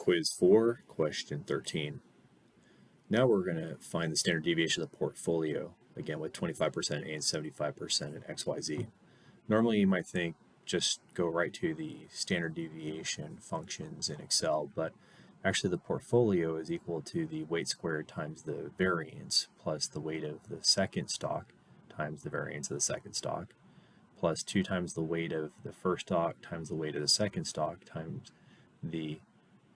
Quiz 4, question 13. Now we're going to find the standard deviation of the portfolio, again with 25% A and 75% in XYZ. Normally you might think just go right to the standard deviation functions in Excel, but actually the portfolio is equal to the weight squared times the variance plus the weight of the second stock times the variance of the second stock plus 2 times the weight of the first stock times the weight of the second stock times the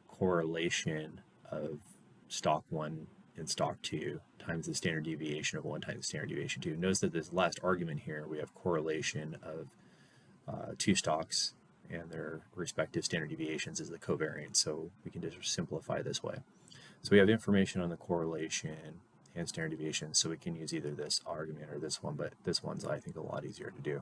correlation of stock 1 and stock 2 times the standard deviation of 1 times the standard deviation 2. Notice that this last argument here, we have correlation of 2 stocks and their respective standard deviations is the covariance, so we can just simplify this way. So we have information on the correlation and standard deviation, so we can use either this argument or this one, but this one's, I think, a lot easier to do.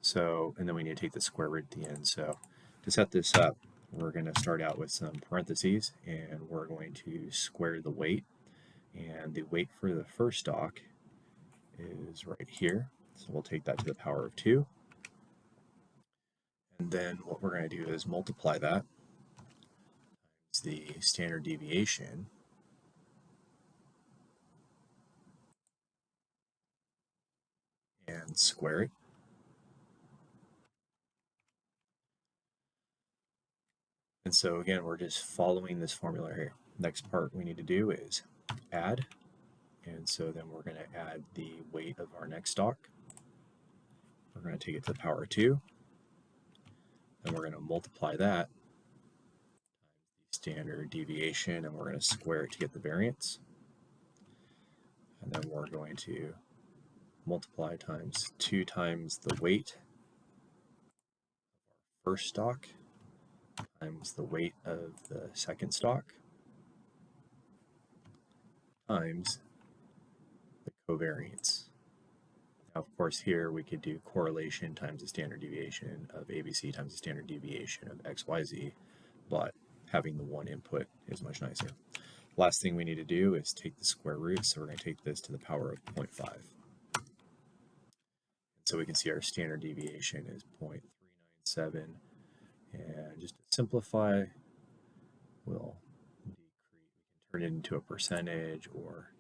So, and then we need to take the square root at the end. So to set this up, we're going to start out with some parentheses, and we're going to square the weight. And the weight for the first stock is right here. So we'll take that to the power of 2. And then what we're going to do is multiply that times the standard deviation and square it. And so again, we're just following this formula here. Next part we need to do is add. And so then we're going to add the weight of our next stock. We're going to take it to the power of 2. Then we're going to multiply that times the standard deviation, and we're going to square it to get the variance. And then we're going to multiply times 2 times the weight of our first stock times the weight of the second stock times the covariance. Now, of course, here we could do correlation times the standard deviation of ABC times the standard deviation of XYZ, but having the one input is much nicer. Last thing we need to do is take the square root, so we're going to take this to the power of 0.5. So we can see our standard deviation is 0.397, and just to simplify, we'll decrease, we can turn it into a percentage or